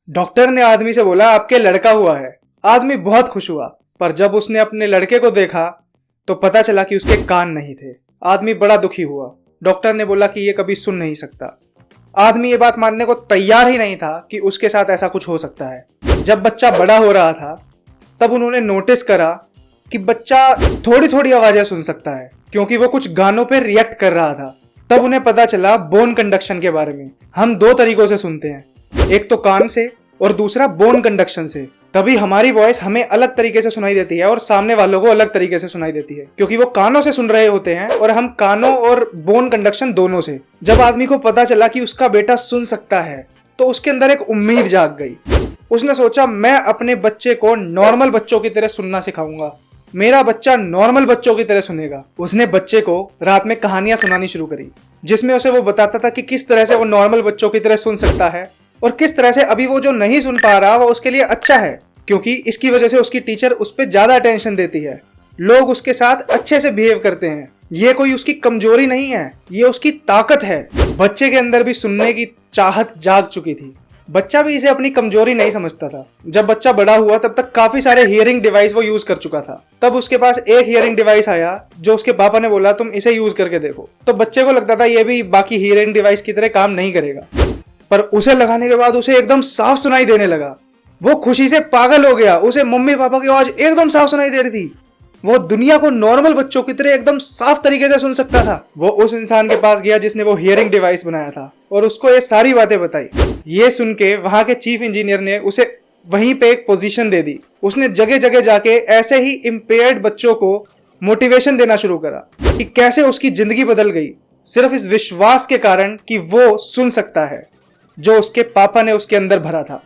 Doctor ने आदमी से बोला आपके लड़का हुआ है। आदमी बहुत खुश हुआ, पर जब उसने अपने लड़के को देखा तो पता चला कि उसके कान नहीं थे। आदमी बड़ा दुखी हुआ। डॉक्टर ने बोला कि ये कभी सुन नहीं सकता। आदमी ये बात मानने को तैयार ही नहीं था कि उसके साथ ऐसा कुछ हो सकता है। जब बच्चा बड़ा हो रहा था तब उन्होंने नोटिस करा कि बच्चा थोड़ी थोड़ी आवाजें सुन सकता है, क्योंकि वो कुछ गानों पर रिएक्ट कर रहा था। तब उन्हें पता चला बोन कंडक्शन के बारे में। हम दो तरीकों से सुनते हैं, एक तो कान से और दूसरा बोन कंडक्शन से। तभी हमारी वॉइस हमें अलग तरीके से सुनाई देती है और सामने वालों को अलग तरीके से सुनाई देती है, क्योंकि वो कानों से सुन रहे होते हैं और हम कानों और बोन कंडक्शन दोनों से। जब आदमी को पता चला कि उसका बेटा सुन सकता है तो उसके अंदर एक उम्मीद जाग गई। उसने सोचा मैं अपने बच्चे को नॉर्मल बच्चों की तरह सुनना सिखाऊंगा, मेरा बच्चा नॉर्मल बच्चों की तरह सुनेगा। उसने बच्चे को रात में कहानियां सुनानी शुरू करी, जिसमें उसे वो बताता था कि किस तरह से वो नॉर्मल बच्चों की तरह सुन सकता है और किस तरह से अभी वो जो नहीं सुन पा रहा वो उसके लिए अच्छा है, क्योंकि इसकी वजह से उसकी टीचर उस पर ज्यादा अटेंशन देती है, लोग उसके साथ अच्छे से बिहेव करते हैं। ये कोई उसकी कमजोरी नहीं है, ये उसकी ताकत है। बच्चे के अंदर भी सुनने की चाहत जाग चुकी थी। बच्चा भी इसे अपनी कमजोरी नहीं समझता था। जब बच्चा बड़ा हुआ तब तक काफी सारे हियरिंग डिवाइस वो यूज कर चुका था। तब उसके पास एक हियरिंग डिवाइस आया जो उसके पापा ने बोला तुम इसे यूज करके देखो। तो बच्चे को लगता था ये भी बाकी हियरिंग डिवाइस की तरह काम नहीं करेगा, पर उसे लगाने के बाद उसे एकदम साफ सुनाई देने लगा। वो खुशी से पागल हो गया। उसे मम्मी पापा की आवाज एकदम साफ सुनाई दे रही थी। वो दुनिया को नॉर्मल बच्चों की तरह एकदम साफ तरीके से सुन सकता था। वो उस इंसान के पास गया जिसने वो हियरिंग डिवाइस बनाया था और उसको ये सारी बातें बताई। ये सुन के वहां के चीफ इंजीनियर ने उसे वहीं पे एक पोजीशन दे दी। उसने जगह जगह जाके ऐसे ही इम्पेयर्ड बच्चों को मोटिवेशन देना शुरू करा कि कैसे उसकी जिंदगी बदल गई सिर्फ इस विश्वास के कारण कि वो सुन सकता है, जो उसके पापा ने उसके अंदर भरा था।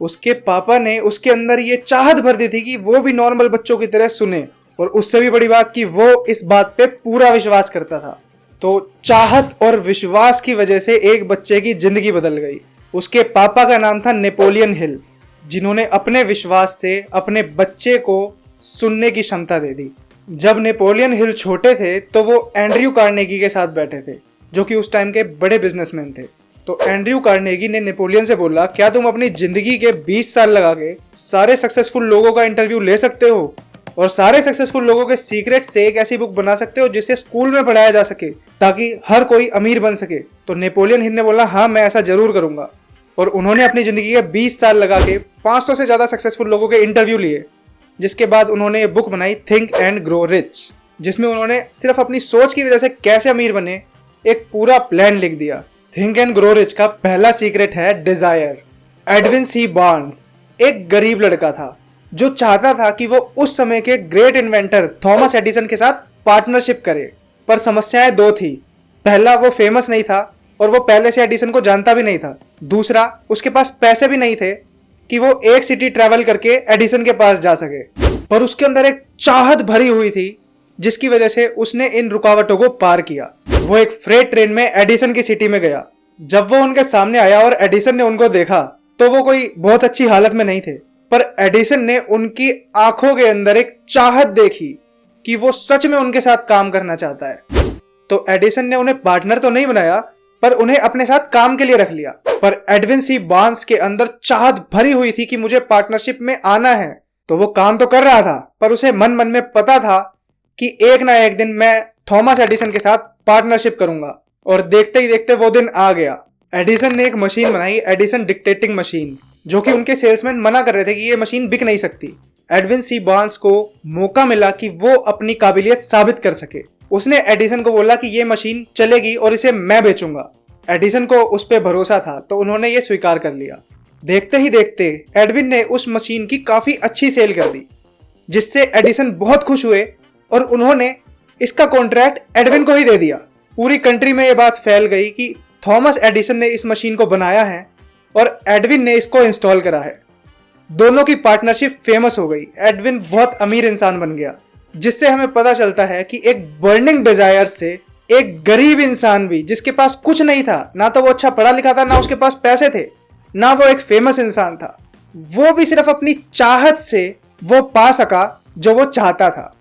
उसके पापा ने उसके अंदर ये चाहत भर दी थी कि वो भी नॉर्मल बच्चों की तरह सुने, और उससे भी बड़ी बात कि वो इस बात पे पूरा विश्वास करता था। तो चाहत और विश्वास की वजह से एक बच्चे की जिंदगी बदल गई। उसके पापा का नाम था नेपोलियन हिल, जिन्होंने अपने विश्वास से अपने बच्चे को सुनने की क्षमता दे दी। जब नेपोलियन हिल छोटे थे तो वो एंड्रयू कार्नेगी के साथ बैठे थे, जो कि उस टाइम के बड़े बिजनेसमैन थे। तो एंड्रयू कार्नेगी ने नेपोलियन से बोला क्या तुम अपनी जिंदगी के 20 साल लगा के सारे सक्सेसफुल लोगों का इंटरव्यू ले सकते हो और सारे सक्सेसफुल लोगों के सीक्रेट से एक ऐसी बुक बना सकते हो जिसे स्कूल में पढ़ाया जा सके ताकि हर कोई अमीर बन सके? तो नेपोलियन हिल ने बोला हाँ मैं ऐसा जरूर करूंगा। और उन्होंने अपनी जिंदगी के 20 साल लगा के 500 से ज्यादा सक्सेसफुल लोगों के इंटरव्यू लिए, जिसके बाद उन्होंने ये बुक बनाई थिंक एंड ग्रो रिच, जिसमें उन्होंने सिर्फ अपनी सोच की वजह से कैसे अमीर बने एक पूरा प्लान लिख दिया। थिंक एंड ग्रो रिच का पहला सीक्रेट है डिजायर। एडविन सी बार्न्स एक गरीब लड़का था जो चाहता था कि वो उस समय के ग्रेट इन्वेंटर थॉमस एडिसन के साथ पार्टनरशिप करे, पर समस्याएं दो थी। पहला, वो फेमस नहीं था और वो पहले से एडिसन को जानता भी नहीं था। दूसरा, उसके पास पैसे भी नहीं थे कि वो एक सिटी ट्रैवल करके एडिसन के पास जा सके। पर उसके अंदर एक चाहत भरी हुई थी जिसकी वजह से उसने इन रुकावटों को पार किया। वो एक फ्रेट ट्रेन में एडिसन की सिटी में गया। जब वो उनके सामने आया और एडिसन ने उनको देखा तो वो कोई बहुत अच्छी हालत में नहीं थे, पर एडिसन ने उनकी आंखों के अंदर एक चाहत देखी कि वो सच में उनके साथ काम करना चाहता है। तो एडिसन ने उन्हें पार्टनर तो नहीं बनाया, पर उन्हें अपने साथ काम के लिए रख लिया। पर एडविन सी बार्न्स के अंदर चाहत भरी हुई थी कि मुझे पार्टनरशिप में आना है। तो वो काम तो कर रहा था, पर उसे मन मन में पता था कि एक ना एक दिन मैं थॉमस एडिसन के साथ पार्टनरशिप करूंगा। और देखते ही देखते वो दिन आ गया। एडिसन ने एक मशीन बनाई, एडिसन डिक्टेटिंग मशीन, जो कि उनके सेल्समैन मना कर रहे थे कि ये मशीन बिक नहीं सकती। एडविन सी बार्न्स को मौका मिला कि वो अपनी काबिलियत साबित कर सके। उसने एडिसन को बोला कि ये मशीन चलेगी और इसे मैं बेचूंगा। एडिसन को उस पर भरोसा था तो उन्होंने ये स्वीकार कर लिया। देखते ही देखते एडविन ने उस मशीन की काफी अच्छी सेल कर दी, जिससे एडिसन बहुत खुश हुए और उन्होंने इसका कॉन्ट्रैक्ट एडविन को ही दे दिया। पूरी कंट्री में ये बात फैल गई कि थॉमस एडिसन ने इस मशीन को बनाया है और एडविन ने इसको इंस्टॉल करा है। दोनों की पार्टनरशिप फेमस हो गई। एडविन बहुत अमीर इंसान बन गया, जिससे हमें पता चलता है कि एक बर्निंग डिजायर से एक गरीब इंसान भी, जिसके पास कुछ नहीं था, ना तो वो अच्छा पढ़ा लिखा था, ना उसके पास पैसे थे, ना वो एक फेमस इंसान था, वो भी सिर्फ अपनी चाहत से वो पा सका जो वो चाहता था,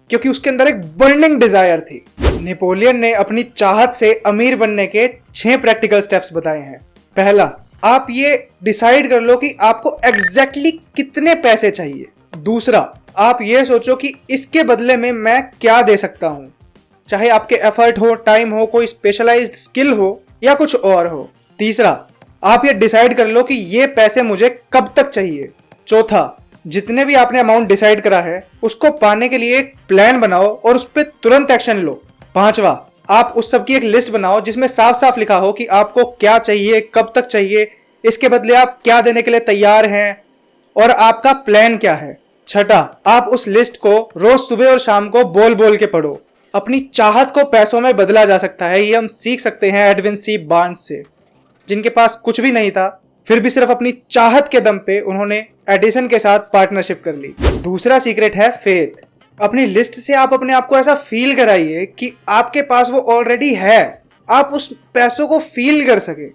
क्योंकि उसके अंदर एक बर्निंग डिजायर थी। नेपोलियन ने अपनी चाहत से अमीर बनने के 6 प्रैक्टिकल स्टेप्स बताए हैं। पहला, आप ये डिसाइड कर लो कि आपको एग्जैक्टली कितने पैसे चाहिए। दूसरा, आप ये सोचो कि इसके बदले में मैं क्या दे सकता हूं, चाहे आपके एफर्ट हो, टाइम हो, कोई स्पेशलाइज्ड स्किल हो या कुछ और हो। तीसरा, आप ये डिसाइड कर लो कि ये पैसे मुझे कब तक चाहिए। चौथा, जितने भी आपने अमाउंट डिसाइड करा है उसको पाने के लिए एक प्लान बनाओ और उस पर तुरंत एक्शन लो। पांचवा, आप उस सब की एक लिस्ट बनाओ जिसमें साफ साफ लिखा हो कि आपको क्या चाहिए, कब तक चाहिए, इसके बदले आप क्या देने के लिए तैयार हैं और आपका प्लान क्या है। छठा, आप उस लिस्ट को रोज सुबह और शाम को बोल बोल के पढ़ो। अपनी चाहत को पैसों में बदला जा सकता है, ये हम सीख सकते हैं एडविन सी बार्न्स से, जिनके पास कुछ भी नहीं था फिर भी सिर्फ अपनी चाहत के दम पे उन्होंने एडिसन के साथ पार्टनरशिप कर ली। दूसरा सीक्रेट है फेथ। अपनी लिस्ट से आप अपने आप को ऐसा फील कराइए कि आपके पास वो ऑलरेडी है, आप उस पैसों को फील कर सके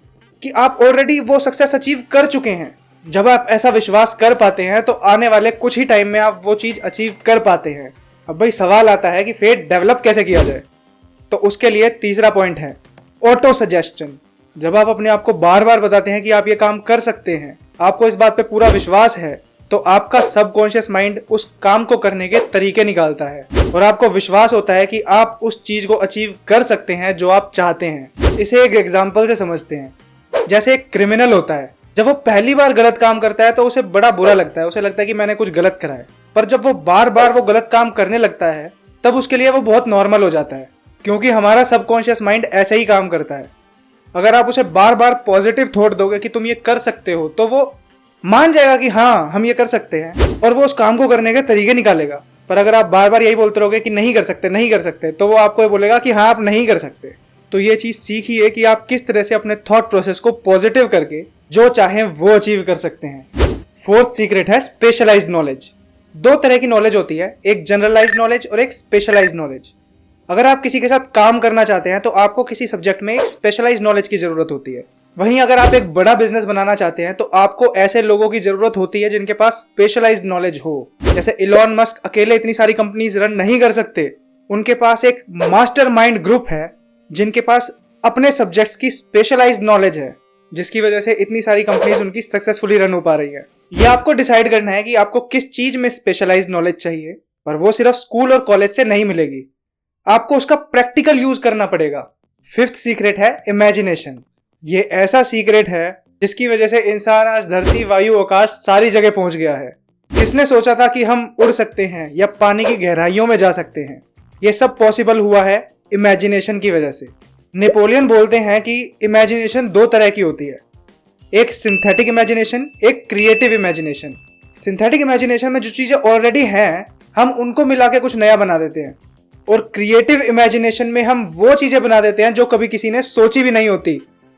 कि आप ऑलरेडी वो सक्सेस अचीव कर चुके हैं। जब आप ऐसा विश्वास कर पाते हैं तो आने वाले कुछ ही टाइम में आप वो चीज अचीव कर पाते हैं। अब भाई सवाल आता है कि फेथ डेवलप कैसे किया जाए, तो उसके लिए तीसरा पॉइंट है ऑटो सजेशन। जब आप अपने आप को बार बार बताते हैं कि आप ये काम कर सकते हैं, आपको इस बात पे पूरा विश्वास है, तो आपका सबकॉन्शियस माइंड उस काम को करने के तरीके निकालता है और आपको विश्वास होता है कि आप उस चीज को अचीव कर सकते हैं जो आप चाहते हैं। इसे एक एग्जाम्पल से समझते हैं। जैसे एक क्रिमिनल होता है, जब वो पहली बार गलत काम करता है तो उसे बड़ा बुरा लगता है, उसे लगता है कि मैंने कुछ गलत करा है। पर जब वो बार बार वो गलत काम करने लगता है तब उसके लिए वो बहुत नॉर्मल हो जाता है, क्योंकि हमारा सबकॉन्शियस माइंड ऐसे ही काम करता है। अगर आप उसे बार बार पॉजिटिव थॉट दोगे कि तुम ये कर सकते हो, तो वो मान जाएगा कि हाँ हम ये कर सकते हैं और वो उस काम को करने के तरीके निकालेगा। पर अगर आप बार बार यही बोलते रहोगे कि नहीं कर सकते नहीं कर सकते, तो वो आपको ये बोलेगा कि हाँ आप नहीं कर सकते। तो ये चीज सीखिए कि आप किस तरह से अपने थॉट प्रोसेस को पॉजिटिव करके जो चाहें वो अचीव कर सकते हैं। फोर्थ सीक्रेट है स्पेशलाइज्ड नॉलेज। दो तरह की नॉलेज होती है, एक जनरलाइज्ड नॉलेज और एक स्पेशलाइज्ड नॉलेज। अगर आप किसी के साथ काम करना चाहते हैं तो आपको किसी सब्जेक्ट में एक स्पेशलाइज्ड नॉलेज की जरूरत होती है। वहीं अगर आप एक बड़ा बिजनेस बनाना चाहते हैं तो आपको ऐसे लोगों की जरूरत होती है जिनके पास स्पेशलाइज्ड नॉलेज हो। जैसे इलॉन मस्क अकेले इतनी सारी कंपनीज रन नहीं कर सकते, उनके पास एक मास्टरमाइंड ग्रुप है जिनके पास अपने सब्जेक्ट्स की स्पेशलाइज्ड नॉलेज है, जिसकी वजह से इतनी सारी कंपनीज उनकी सक्सेसफुली रन हो पा रही है। ये आपको डिसाइड करना है कि आपको किस चीज में स्पेशलाइज्ड नॉलेज चाहिए, पर वो सिर्फ स्कूल और कॉलेज से नहीं मिलेगी, आपको उसका प्रैक्टिकल यूज करना पड़ेगा। फिफ्थ सीक्रेट है इमेजिनेशन। ये ऐसा सीक्रेट है जिसकी वजह से इंसान आज धरती, वायु, आकाश सारी जगह पहुंच गया है। किसने सोचा था कि हम उड़ सकते हैं या पानी की गहराइयों में जा सकते हैं? ये सब पॉसिबल हुआ है इमेजिनेशन की वजह से। नेपोलियन बोलते हैं कि इमेजिनेशन दो तरह की होती है, एक सिंथेटिक इमेजिनेशन, एक क्रिएटिव इमेजिनेशन। सिंथेटिक इमेजिनेशन में जो चीजें ऑलरेडी हैं हम उनको मिला के कुछ नया बना देते हैं, और क्रिएटिव इमेजिनेशन में हम वो चीजें बना देते हैं जो कभी किसी ने सोची भी नहीं होती।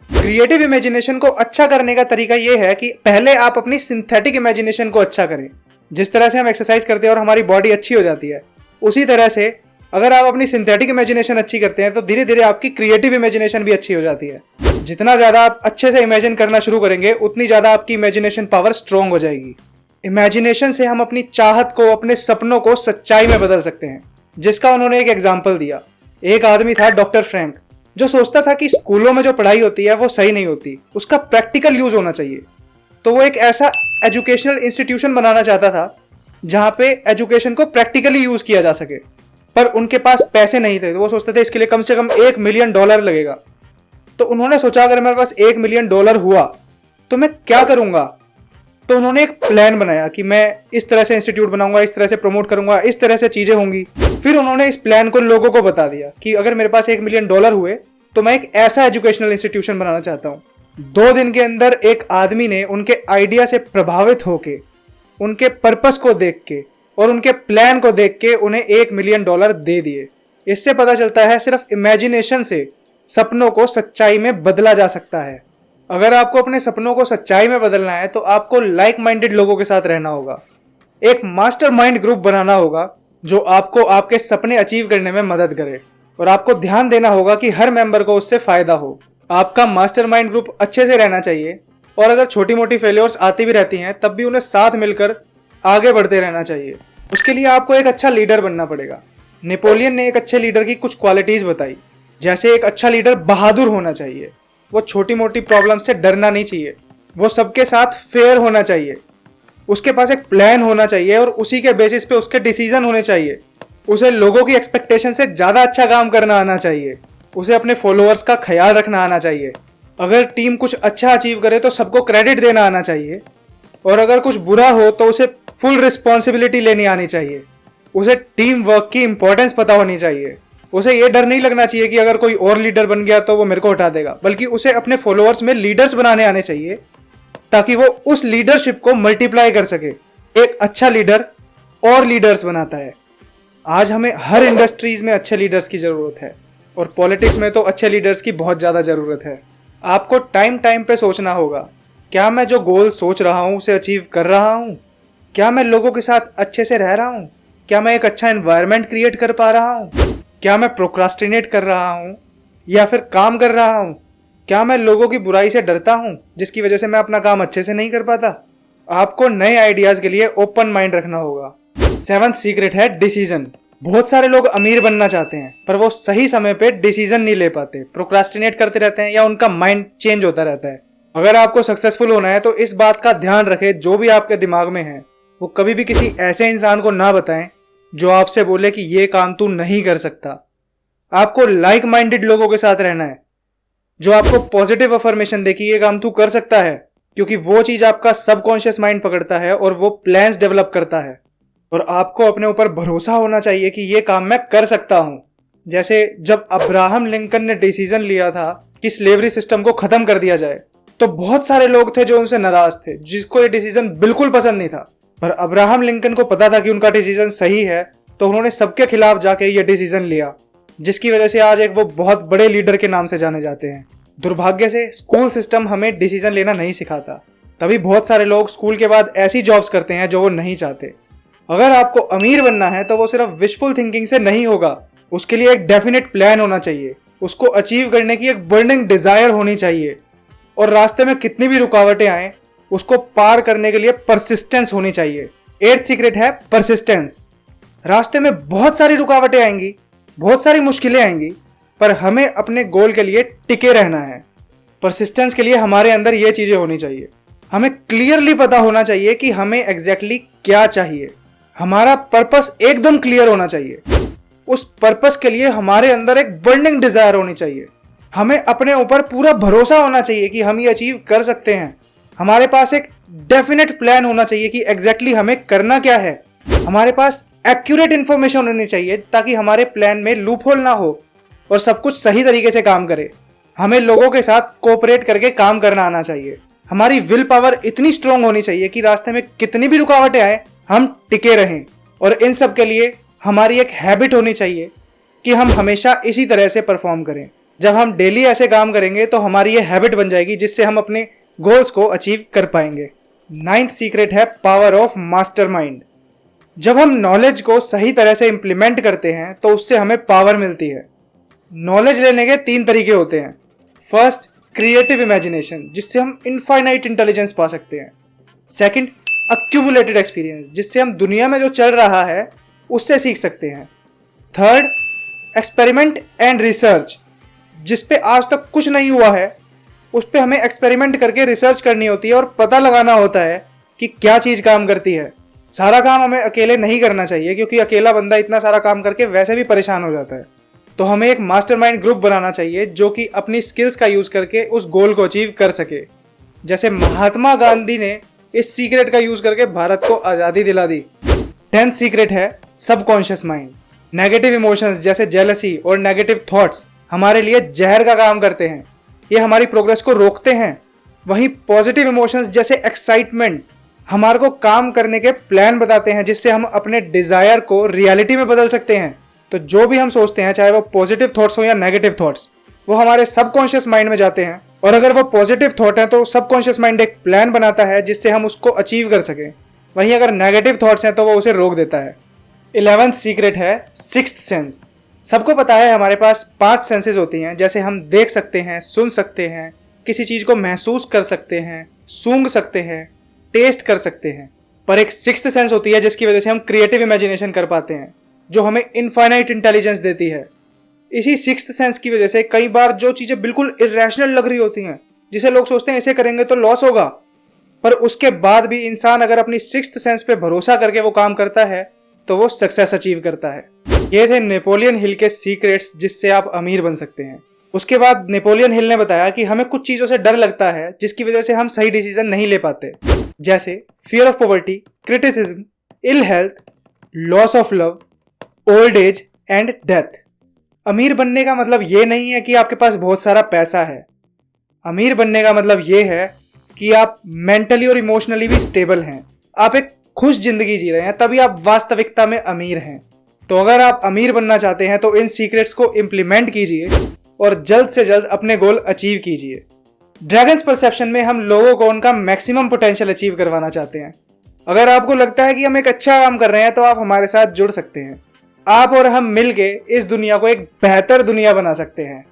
क्रिएटिव इमेजिनेशन को अच्छा करने का तरीका यह है कि पहले आप अपनी सिंथेटिक इमेजिनेशन को अच्छा करें। जिस तरह से हम एक्सरसाइज करते हैं और हमारी बॉडी अच्छी हो जाती है, उसी तरह से अगर आप अपनी सिंथेटिक इमेजिनेशन अच्छी करते हैं तो धीरे धीरे आपकी क्रिएटिव इमेजिनेशन भी अच्छी हो जाती है। जितना ज्यादा आप अच्छे से इमेजिन करना शुरू करेंगे उतनी ज्यादा आपकी इमेजिनेशन पावर स्ट्रांग हो जाएगी। इमेजिनेशन से हम अपनी चाहत को, अपने सपनों को सच्चाई में बदल सकते हैं, जिसका उन्होंने एक एग्जाम्पल दिया। एक आदमी था डॉक्टर फ्रैंक, जो सोचता था कि स्कूलों में जो पढ़ाई होती है वो सही नहीं होती, उसका प्रैक्टिकल यूज होना चाहिए। तो वो एक ऐसा एजुकेशनल इंस्टीट्यूशन बनाना चाहता था जहां पे एजुकेशन को प्रैक्टिकली यूज किया जा सके, पर उनके पास पैसे नहीं थे। तो वो सोचते थे इसके लिए कम से कम $1 मिलियन लगेगा। तो उन्होंने सोचा अगर मेरे पास $1 मिलियन हुआ तो मैं क्या करूंगा। तो उन्होंने एक प्लान बनाया कि मैं इस तरह से इंस्टीट्यूट बनाऊंगा, इस तरह से प्रमोट करूंगा, इस तरह से चीजें होंगी। फिर उन्होंने इस प्लान को लोगों को बता दिया कि अगर मेरे पास $1 मिलियन हुए तो मैं एक ऐसा एजुकेशनल इंस्टीट्यूशन बनाना चाहता हूँ। 2 दिन के अंदर एक आदमी ने उनके आइडिया से प्रभावित होके, उनके पर्पस को देख के और उनके प्लान को देख के उन्हें $1 मिलियन दे दिए। इससे पता चलता है सिर्फ इमेजिनेशन से सपनों को सच्चाई में बदला जा सकता है। अगर आपको अपने सपनों को सच्चाई में बदलना है तो आपको लाइक माइंडेड लोगों के साथ रहना होगा, एक मास्टरमाइंड ग्रुप बनाना होगा जो आपको आपके सपने अचीव करने में मदद करे, और आपको ध्यान देना होगा कि हर मेंबर को उससे फायदा हो। आपका मास्टरमाइंड ग्रुप अच्छे से रहना चाहिए, और अगर छोटी मोटी फेलियर्स आती भी रहती हैं तब भी उन्हें साथ मिलकर आगे बढ़ते रहना चाहिए। उसके लिए आपको एक अच्छा लीडर बनना पड़ेगा। नेपोलियन ने एक अच्छे लीडर की कुछ क्वालिटीज बताई, जैसे एक अच्छा लीडर बहादुर होना चाहिए, वो छोटी मोटी प्रॉब्लम से डरना नहीं चाहिए, वो सबके साथ फेयर होना चाहिए, उसके पास एक प्लान होना चाहिए और उसी के बेसिस पे उसके डिसीजन होने चाहिए। उसे लोगों की एक्सपेक्टेशन से ज़्यादा अच्छा काम करना आना चाहिए, उसे अपने फॉलोअर्स का ख्याल रखना आना चाहिए। अगर टीम कुछ अच्छा अचीव करे तो सबको क्रेडिट देना आना चाहिए, और अगर कुछ बुरा हो तो उसे फुल रिस्पॉन्सिबिलिटी लेनी आनी चाहिए। उसे टीम वर्क की इंपॉर्टेंस पता होनी चाहिए। उसे ये डर नहीं लगना चाहिए कि अगर कोई और लीडर बन गया तो वो मेरे को हटा देगा, बल्कि उसे अपने फॉलोअर्स में लीडर्स बनाने आने चाहिए ताकि वो उस लीडरशिप को मल्टीप्लाई कर सके। एक अच्छा लीडर और लीडर्स बनाता है। आज हमें हर इंडस्ट्रीज में अच्छे लीडर्स की ज़रूरत है, और पॉलिटिक्स में तो अच्छे लीडर्स की बहुत ज़्यादा ज़रूरत है। आपको टाइम टाइम पे सोचना होगा, क्या मैं जो गोल सोच रहा हूँ उसे अचीव कर रहा हूँ? क्या मैं लोगों के साथ अच्छे से रह रहा हूँ? क्या मैं एक अच्छा एनवायरनमेंट क्रिएट कर पा रहा हूँ? क्या मैं प्रोक्रास्टिनेट कर रहा हूँ या फिर काम कर रहा हूँ? क्या मैं लोगों की बुराई से डरता हूँ जिसकी वजह से मैं अपना काम अच्छे से नहीं कर पाता? आपको नए आइडियाज़ के लिए ओपन माइंड रखना होगा। 7th सीक्रेट है डिसीजन। बहुत सारे लोग अमीर बनना चाहते हैं पर वो सही समय पे डिसीजन नहीं ले पाते, प्रोक्रास्टिनेट करते रहते हैं या उनका माइंड चेंज होता रहता है। अगर आपको सक्सेसफुल होना है तो इस बात का ध्यान रखें, जो भी आपके दिमाग में है वो कभी भी किसी ऐसे इंसान को ना बताएं जो आपसे बोले कि ये काम तू नहीं कर सकता। आपको लाइक माइंडेड लोगों के साथ रहना है जो आपको पॉजिटिव अफर्मेशन दे कि ये काम तू कर सकता है, क्योंकि वो चीज आपका सबकॉन्शियस माइंड पकड़ता है और वो प्लान्स डेवलप करता है। और आपको अपने ऊपर भरोसा होना चाहिए कि ये काम मैं कर सकता हूं। जैसे जब अब्राहम लिंकन ने डिसीजन लिया था कि स्लेवरी सिस्टम को खत्म कर दिया जाए, तो बहुत सारे लोग थे जो उनसे नाराज थे, जिसको ये डिसीजन बिल्कुल पसंद नहीं था। पर अब्राहम लिंकन को पता था कि उनका डिसीजन सही है, तो उन्होंने सबके खिलाफ जाके ये डिसीजन लिया, जिसकी वजह से आज एक वो बहुत बड़े लीडर के नाम से जाने जाते हैं। दुर्भाग्य से स्कूल सिस्टम हमें डिसीजन लेना नहीं सिखाता, तभी बहुत सारे लोग स्कूल के बाद ऐसी जॉब्स करते हैं जो वो नहीं चाहते। अगर आपको अमीर बनना है तो वो सिर्फ विशफुल थिंकिंग से नहीं होगा, उसके लिए एक डेफिनेट प्लान होना चाहिए, उसको अचीव करने की एक बर्निंग डिजायर होनी चाहिए, और रास्ते में कितनी भी रुकावटें आए उसको पार करने के लिए परसिस्टेंस होनी चाहिए। 8th सीक्रेट है परसिस्टेंस। रास्ते में बहुत सारी रुकावटें आएंगी, बहुत सारी मुश्किलें आएंगी, पर हमें अपने गोल के लिए टिके रहना है। परसिस्टेंस के लिए हमारे अंदर ये चीजें होनी चाहिए। हमें क्लियरली पता होना चाहिए कि हमें एग्जैक्टली क्या चाहिए। हमारा पर्पस एकदम क्लियर होना चाहिए। उस पर्पस के लिए हमारे अंदर एक बर्निंग डिजायर होनी चाहिए। हमें अपने ऊपर पूरा भरोसा होना चाहिए कि हम ये अचीव कर सकते हैं। हमारे पास एक डेफिनेट प्लान होना चाहिए कि एग्जैक्टली हमें करना क्या है। हमारे पास एक्यूरेट इंफॉर्मेशन होनी चाहिए ताकि हमारे प्लान में लूप होल ना हो और सब कुछ सही तरीके से काम करे। हमें लोगों के साथ कोऑपरेट करके काम करना आना चाहिए। हमारी विल पावर इतनी स्ट्रांग होनी चाहिए कि रास्ते में कितनी भी रुकावटें आए हम टिके रहें। और इन सब के लिए हमारी एक हैबिट होनी चाहिए कि हम हमेशा इसी तरह से परफॉर्म करें। जब हम डेली ऐसे काम करेंगे तो हमारी ये हैबिट बन जाएगी, जिससे हम अपने गोल्स को अचीव कर पाएंगे। 9th सीक्रेट है पावर ऑफ मास्टरमाइंड। जब हम नॉलेज को सही तरह से इंप्लीमेंट करते हैं तो उससे हमें पावर मिलती है। नॉलेज लेने के 3 तरीके होते हैं। फर्स्ट, क्रिएटिव इमेजिनेशन, जिससे हम इनफाइनाइट इंटेलिजेंस पा सकते हैं। सेकंड, अक्यूमुलेटेड एक्सपीरियंस, जिससे हम दुनिया में जो चल रहा है उससे सीख सकते हैं। थर्ड, एक्सपेरिमेंट एंड रिसर्च, जिस पे आज तक कुछ नहीं हुआ है उस पे हमें एक्सपेरिमेंट करके रिसर्च करनी होती है और पता लगाना होता है कि क्या चीज़ काम करती है। सारा काम हमें अकेले नहीं करना चाहिए, क्योंकि अकेला बंदा इतना सारा काम करके वैसे भी परेशान हो जाता है। तो हमें एक मास्टरमाइंड ग्रुप बनाना चाहिए जो कि अपनी स्किल्स का यूज़ करके उस गोल को अचीव कर सके। जैसे महात्मा गांधी ने इस सीक्रेट का यूज़ करके भारत को आज़ादी दिला दी। 10th सीक्रेट है सबकॉन्शियस माइंड। नेगेटिव इमोशंस जैसे जेलसी और नेगेटिव थॉट्स हमारे लिए जहर का काम करते हैं, ये हमारी प्रोग्रेस को रोकते हैं। वहीं पॉजिटिव इमोशंस जैसे एक्साइटमेंट हमारे को काम करने के प्लान बताते हैं, जिससे हम अपने डिज़ायर को रियलिटी में बदल सकते हैं। तो जो भी हम सोचते हैं, चाहे वो पॉजिटिव थॉट्स हो या नेगेटिव थॉट्स, वो हमारे सबकॉन्शियस माइंड में जाते हैं, और अगर वो पॉजिटिव थॉट है तो सबकॉन्शियस माइंड एक प्लान बनाता है जिससे हम उसको अचीव कर सकें। वहीं अगर नेगेटिव थॉट्स हैं तो वो उसे रोक देता है। 11th सीक्रेट है सिक्स्थ सेंस। सबको पता है हमारे पास 5 सेंसेस होती हैं, जैसे हम देख सकते हैं, सुन सकते हैं, किसी चीज़ को महसूस कर सकते हैं, सूंघ सकते हैं, टेस्ट कर सकते हैं। पर एक 6th सेंस होती है जिसकी वजह से हम क्रिएटिव इमेजिनेशन कर पाते हैं, जो हमें इनफाइनाइट इंटेलिजेंस देती है। इसी 6th सेंस की वजह से कई बार जो चीज़ें बिल्कुल इरेशनल लग रही होती हैं, जिसे लोग सोचते हैं ऐसे करेंगे तो लॉस होगा, पर उसके बाद भी इंसान अगर अपनी सिक्स्थ सेंस पे भरोसा करके वो काम करता है तो वो सक्सेस अचीव करता है। ये थे नेपोलियन हिल के सीक्रेट्स जिससे आप अमीर बन सकते हैं। उसके बाद नेपोलियन हिल ने बताया कि हमें कुछ चीज़ों से डर लगता है जिसकी वजह से हम सही डिसीजन नहीं ले पाते, जैसे fear of poverty, criticism, ill health, loss of love, old age and death. अमीर बनने का मतलब ये नहीं है कि आपके पास बहुत सारा पैसा है। अमीर बनने का मतलब ये है कि आप मेंटली और इमोशनली भी स्टेबल हैं, आप एक खुश जिंदगी जी रहे हैं, तभी आप वास्तविकता में अमीर हैं। तो अगर आप अमीर बनना चाहते हैं तो इन सीक्रेट्स को इम्प्लीमेंट कीजिए और जल्द से जल्द अपने गोल अचीव कीजिए। ड्रैगन्स परसेप्शन में हम लोगों को उनका मैक्सिमम पोटेंशियल अचीव करवाना चाहते हैं। अगर आपको लगता है कि हम एक अच्छा काम कर रहे हैं तो आप हमारे साथ जुड़ सकते हैं। आप और हम मिलके इस दुनिया को एक बेहतर दुनिया बना सकते हैं।